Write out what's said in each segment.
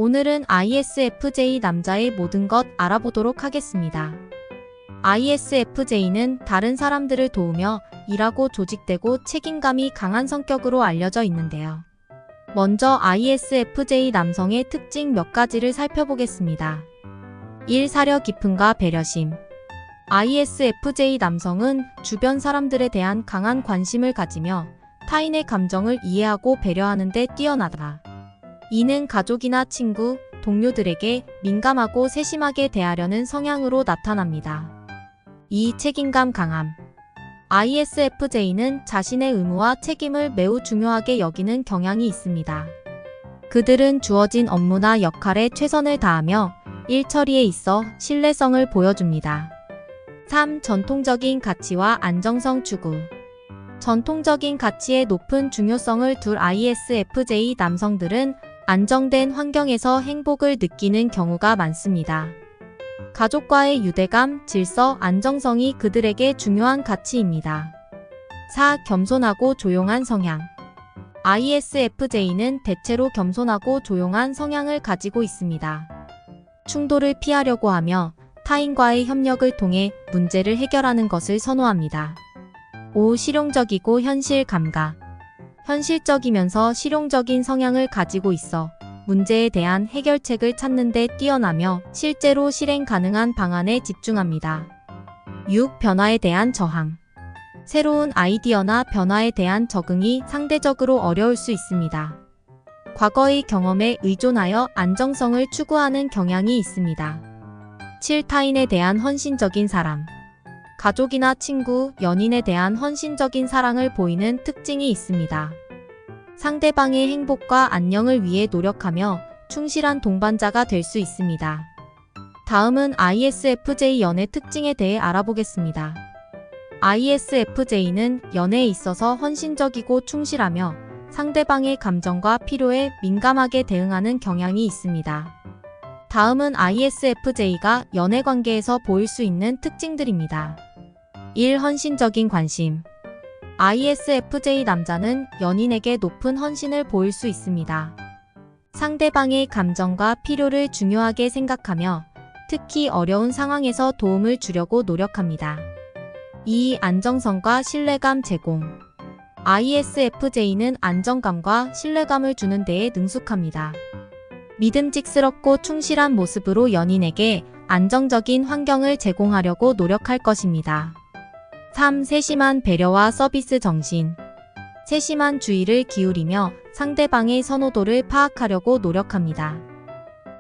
오늘은 ISFJ 남자의 모든 것 알아보도록 하겠습니다. ISFJ는 다른 사람들을 도우며 일하고 조직되고 책임감이 강한 성격으로 알려져 있는데요. 먼저 ISFJ 남성의 특징 몇 가지를 살펴보겠습니다. 1. 사려 깊음과 배려심. ISFJ 남성은 주변 사람들에 대한 강한 관심을 가지며 타인의 감정을 이해하고 배려하는 데 뛰어나다. 이는 가족이나 친구, 동료들에게 민감하고 세심하게 대하려는 성향으로 나타납니다. 2. 책임감 강함. ISFJ는 자신의 의무와 책임을 매우 중요하게 여기는 경향이 있습니다. 그들은 주어진 업무나 역할에 최선을 다하며 일 처리에 있어 신뢰성을 보여줍니다. 3. 전통적인 가치와 안정성 추구. 전통적인 가치의 높은 중요성을 둘 ISFJ 남성들은 안정된 환경에서 행복을 느끼는 경우가 많습니다. 가족과의 유대감, 질서, 안정성이 그들에게 중요한 가치입니다. 4. 겸손하고 조용한 성향. ISFJ는 대체로 겸손하고 조용한 성향을 가지고 있습니다. 충돌을 피하려고 하며 타인과의 협력을 통해 문제를 해결하는 것을 선호합니다. 5. 실용적이고 현실 감각. 현실적이면서 실용적인 성향을 가지고 있어 문제에 대한 해결책을 찾는 데 뛰어나며 실제로 실행 가능한 방안에 집중합니다. 6. 변화에 대한 저항. 새로운 아이디어나 변화에 대한 적응이 상대적으로 어려울 수 있습니다. 과거의 경험에 의존하여 안정성을 추구하는 경향이 있습니다. 7. 타인에 대한 헌신적인 사랑. 가족이나 친구, 연인에 대한 헌신적인 사랑을 보이는 특징이 있습니다. 상대방의 행복과 안녕을 위해 노력하며 충실한 동반자가 될 수 있습니다. 다음은 ISFJ 연애 특징에 대해 알아보겠습니다. ISFJ는 연애에 있어서 헌신적이고 충실하며 상대방의 감정과 필요에 민감하게 대응하는 경향이 있습니다. 다음은 ISFJ가 연애 관계에서 보일 수 있는 특징들입니다. 1. 헌신적인 관심. ISFJ 남자는 연인에게 높은 헌신을 보일 수 있습니다. 상대방의 감정과 필요를 중요하게 생각하며 특히 어려운 상황에서 도움을 주려고 노력합니다. 2. 안정성과 신뢰감 제공. ISFJ는 안정감과 신뢰감을 주는 데에 능숙합니다. 믿음직스럽고 충실한 모습으로 연인에게 안정적인 환경을 제공하려고 노력할 것입니다. 3. 세심한 배려와 서비스 정신. 세심한 주의를 기울이며 상대방의 선호도를 파악하려고 노력합니다.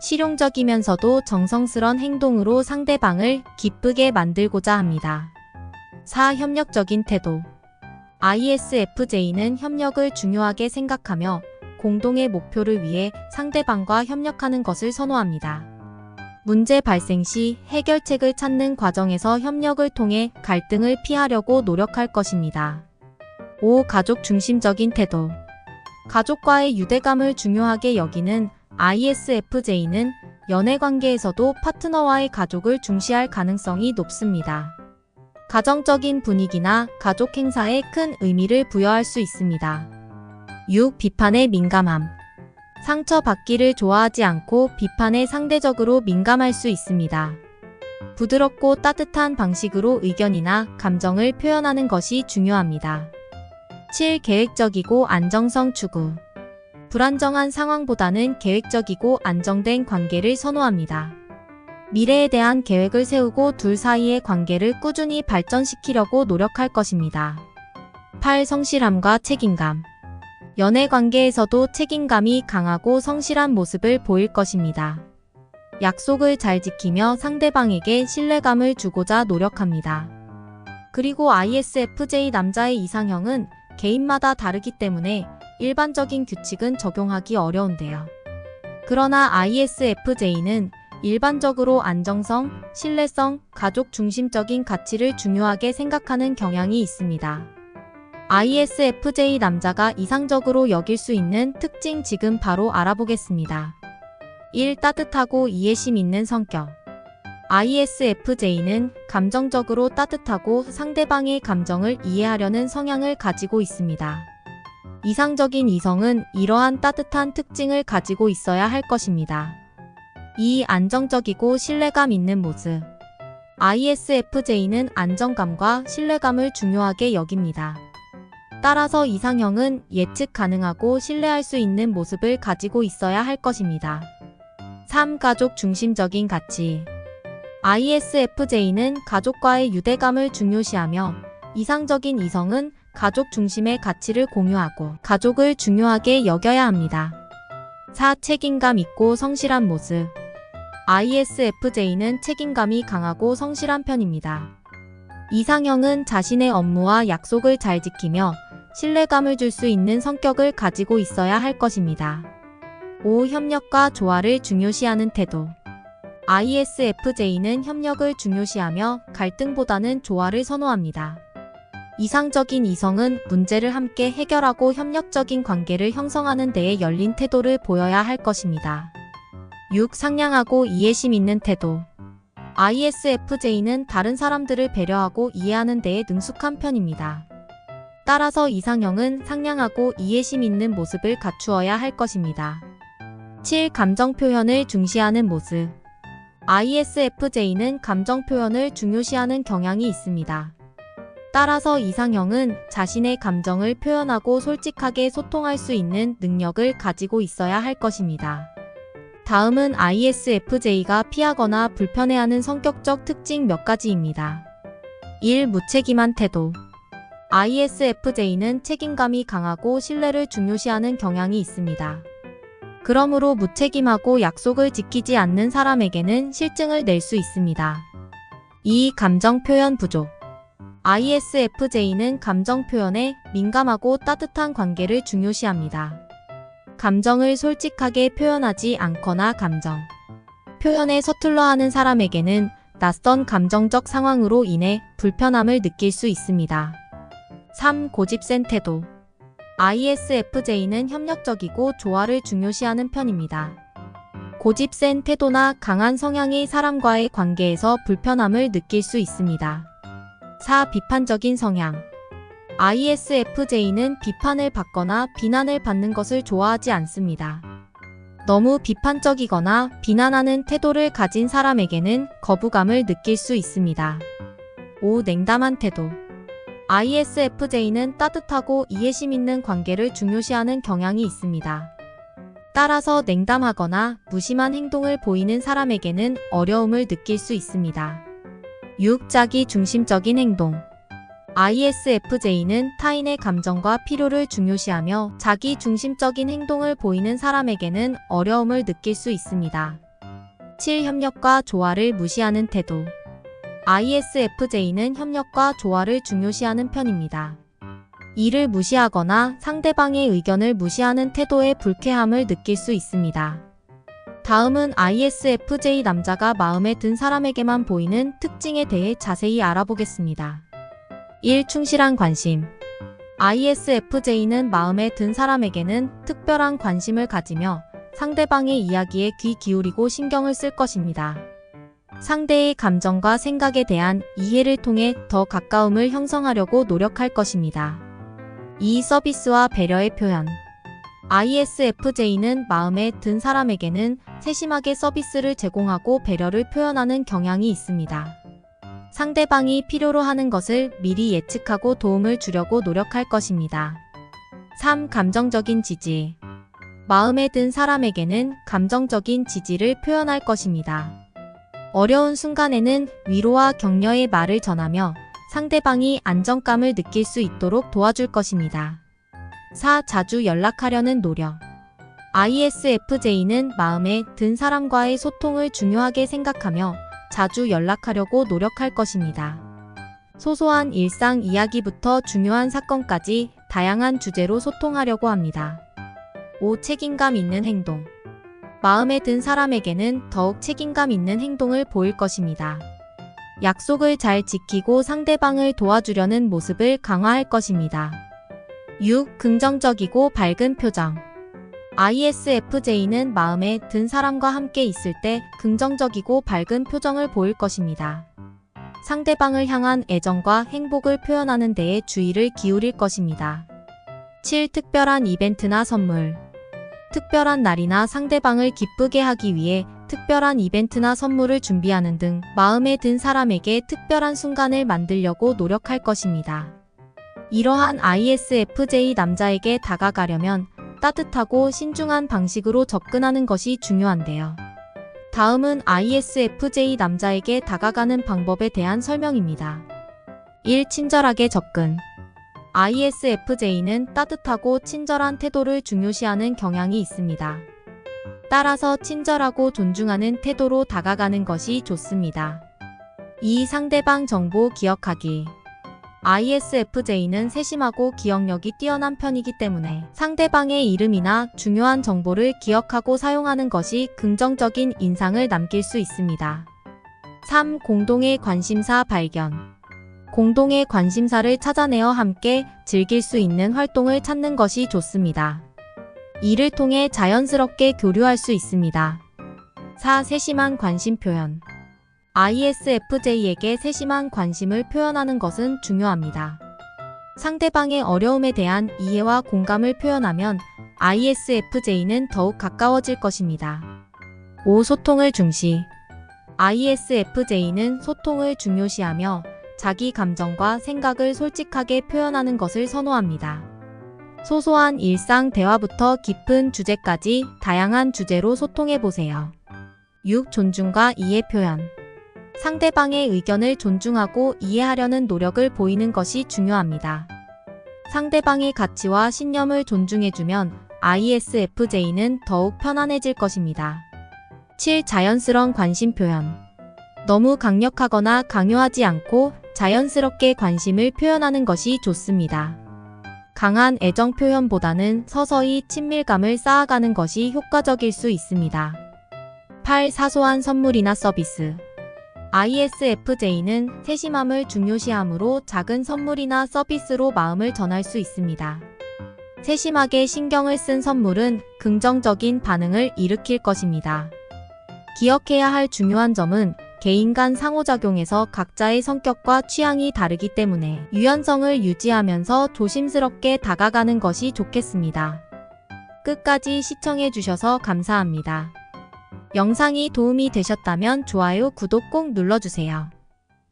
실용적이면서도 정성스런 행동으로 상대방을 기쁘게 만들고자 합니다. 4. 협력적인 태도. ISFJ는 협력을 중요하게 생각하며 공동의 목표를 위해 상대방과 협력하는 것을 선호합니다. 문제 발생 시 해결책을 찾는 과정에서 협력을 통해 갈등을 피하려고 노력할 것입니다. 5. 가족 중심적인 태도. 가족과의 유대감을 중요하게 여기는 ISFJ는 연애 관계에서도 파트너와의 가족을 중시할 가능성이 높습니다. 가정적인 분위기나 가족 행사에 큰 의미를 부여할 수 있습니다. 6. 비판에 민감함. 상처받기를 좋아하지 않고 비판에 상대적으로 민감할 수 있습니다. 부드럽고 따뜻한 방식으로 의견이나 감정을 표현하는 것이 중요합니다. 7. 계획적이고 안정성 추구. 불안정한 상황보다는 계획적이고 안정된 관계를 선호합니다. 미래에 대한 계획을 세우고 둘 사이의 관계를 꾸준히 발전시키려고 노력할 것입니다. 8. 성실함과 책임감. 연애 관계에서도 책임감이 강하고 성실한 모습을 보일 것입니다. 약속을 잘 지키며 상대방에게 신뢰감을 주고자 노력합니다. 그리고 ISFJ 남자의 이상형은 개인마다 다르기 때문에 일반적인 규칙은 적용하기 어려운데요. 그러나 ISFJ는 일반적으로 안정성, 신뢰성, 가족 중심적인 가치를 중요하게 생각하는 경향이 있습니다. ISFJ 남자가 이상적으로 여길 수 있는 특징 지금 바로 알아보겠습니다. 1. 따뜻하고 이해심 있는 성격. ISFJ는 감정적으로 따뜻하고 상대방의 감정을 이해하려는 성향을 가지고 있습니다. 이상적인 이성은 이러한 따뜻한 특징을 가지고 있어야 할 것입니다. 2. 안정적이고 신뢰감 있는 모습. ISFJ는 안정감과 신뢰감을 중요하게 여깁니다. 따라서 이상형은 예측 가능하고 신뢰할 수 있는 모습을 가지고 있어야 할 것입니다. 3. 가족 중심적인 가치. ISFJ는 가족과의 유대감을 중요시하며 이상적인 이성은 가족 중심의 가치를 공유하고 가족을 중요하게 여겨야 합니다. 4. 책임감 있고 성실한 모습. ISFJ는 책임감이 강하고 성실한 편입니다. 이상형은 자신의 업무와 약속을 잘 지키며 신뢰감을 줄 수 있는 성격을 가지고 있어야 할 것입니다. 5. 협력과 조화를 중요시하는 태도. ISFJ는 협력을 중요시하며 갈등보다는 조화를 선호합니다. 이상적인 이성은 문제를 함께 해결하고 협력적인 관계를 형성하는 데에 열린 태도를 보여야 할 것입니다. 6. 상냥하고 이해심 있는 태도. ISFJ는 다른 사람들을 배려하고 이해하는 데에 능숙한 편입니다. 따라서 이상형은 상냥하고 이해심 있는 모습을 갖추어야 할 것입니다. 7. 감정 표현을 중시하는 모습. ISFJ는 감정 표현을 중요시하는 경향이 있습니다. 따라서 이상형은 자신의 감정을 표현하고 솔직하게 소통할 수 있는 능력을 가지고 있어야 할 것입니다. 다음은 ISFJ가 피하거나 불편해하는 성격적 특징 몇 가지입니다. 1. 무책임한 태도. ISFJ는 책임감이 강하고 신뢰를 중요시하는 경향이 있습니다. 그러므로 무책임하고 약속을 지키지 않는 사람에게는 실증을 낼 수 있습니다. 2. 감정 표현 부족. ISFJ는 감정 표현에 민감하고 따뜻한 관계를 중요시합니다. 감정을 솔직하게 표현하지 않거나 감정 표현에 서툴러 하는 사람에게는 낯선 감정적 상황으로 인해 불편함을 느낄 수 있습니다. 3. 고집센 태도. ISFJ는 협력적이고 조화를 중요시하는 편입니다. 고집센 태도나 강한 성향이 사람과의 관계에서 불편함을 느낄 수 있습니다. 4. 비판적인 성향. ISFJ는 비판을 받거나 비난을 받는 것을 좋아하지 않습니다. 너무 비판적이거나 비난하는 태도를 가진 사람에게는 거부감을 느낄 수 있습니다. 5. 냉담한 태도. ISFJ는 따뜻하고 이해심 있는 관계를 중요시하는 경향이 있습니다. 따라서 냉담하거나 무심한 행동을 보이는 사람에게는 어려움을 느낄 수 있습니다. 6. 자기 중심적인 행동. ISFJ는 타인의 감정과 필요를 중요시하며 자기 중심적인 행동을 보이는 사람에게는 어려움을 느낄 수 있습니다. 7. 협력과 조화를 무시하는 태도. ISFJ는 협력과 조화를 중요시하는 편입니다. 이를 무시하거나 상대방의 의견을 무시하는 태도에 불쾌함을 느낄 수 있습니다. 다음은 ISFJ 남자가 마음에 든 사람에게만 보이는 특징에 대해 자세히 알아보겠습니다. 1. 충실한 관심. ISFJ는 마음에 든 사람에게는 특별한 관심을 가지며 상대방의 이야기에 귀 기울이고 신경을 쓸 것입니다. 상대의 감정과 생각에 대한 이해를 통해 더 가까움을 형성하려고 노력할 것입니다. 2. 서비스와 배려의 표현. ISFJ는 마음에 든 사람에게는 세심하게 서비스를 제공하고 배려를 표현하는 경향이 있습니다. 상대방이 필요로 하는 것을 미리 예측하고 도움을 주려고 노력할 것입니다. 3. 감정적인 지지. 마음에 든 사람에게는 감정적인 지지를 표현할 것입니다. 어려운 순간에는 위로와 격려의 말을 전하며 상대방이 안정감을 느낄 수 있도록 도와줄 것입니다. 4. 자주 연락하려는 노력. ISFJ는 마음에 든 사람과의 소통을 중요하게 생각하며 자주 연락하려고 노력할 것입니다. 소소한 일상 이야기부터 중요한 사건까지 다양한 주제로 소통하려고 합니다. 5. 책임감 있는 행동. 마음에 든 사람에게는 더욱 책임감 있는 행동을 보일 것입니다. 약속을 잘 지키고 상대방을 도와주려는 모습을 강화할 것입니다. 6. 긍정적이고 밝은 표정. ISFJ는 마음에 든 사람과 함께 있을 때 긍정적이고 밝은 표정을 보일 것입니다. 상대방을 향한 애정과 행복을 표현하는 데에 주의를 기울일 것입니다. 7. 특별한 이벤트나 선물. 특별한 날이나 상대방을 기쁘게 하기 위해 특별한 이벤트나 선물을 준비하는 등 마음에 든 사람에게 특별한 순간을 만들려고 노력할 것입니다. 이러한 ISFJ 남자에게 다가가려면 따뜻하고 신중한 방식으로 접근하는 것이 중요한데요. 다음은 ISFJ 남자에게 다가가는 방법에 대한 설명입니다. 1. 친절하게 접근. ISFJ는 따뜻하고 친절한 태도를 중요시하는 경향이 있습니다. 따라서 친절하고 존중하는 태도로 다가가는 것이 좋습니다. 2. 상대방 정보 기억하기. ISFJ는 세심하고 기억력이 뛰어난 편이기 때문에 상대방의 이름이나 중요한 정보를 기억하고 사용하는 것이 긍정적인 인상을 남길 수 있습니다. 3. 공동의 관심사 발견. 공동의 관심사를 찾아내어 함께 즐길 수 있는 활동을 찾는 것이 좋습니다. 이를 통해 자연스럽게 교류할 수 있습니다. 4. 세심한 관심 표현. ISFJ에게 세심한 관심을 표현하는 것은 중요합니다. 상대방의 어려움에 대한 이해와 공감을 표현하면 ISFJ는 더욱 가까워질 것입니다. 5. 소통을 중시. ISFJ는 소통을 중요시하며 자기 감정과 생각을 솔직하게 표현하는 것을 선호합니다. 소소한 일상 대화부터 깊은 주제까지 다양한 주제로 소통해보세요. 6. 존중과 이해 표현. 상대방의 의견을 존중하고 이해하려는 노력을 보이는 것이 중요합니다. 상대방의 가치와 신념을 존중해주면 ISFJ는 더욱 편안해질 것입니다. 7. 자연스러운 관심 표현. 너무 강력하거나 강요하지 않고 자연스럽게 관심을 표현하는 것이 좋습니다. 강한 애정 표현보다는 서서히 친밀감을 쌓아가는 것이 효과적일 수 있습니다. 8. 사소한 선물이나 서비스. ISFJ는 세심함을 중요시하므로 작은 선물이나 서비스로 마음을 전할 수 있습니다. 세심하게 신경을 쓴 선물은 긍정적인 반응을 일으킬 것입니다. 기억해야 할 중요한 점은 개인 간 상호작용에서 각자의 성격과 취향이 다르기 때문에 유연성을 유지하면서 조심스럽게 다가가는 것이 좋겠습니다. 끝까지 시청해주셔서 감사합니다. 영상이 도움이 되셨다면 좋아요, 구독 꼭 눌러주세요.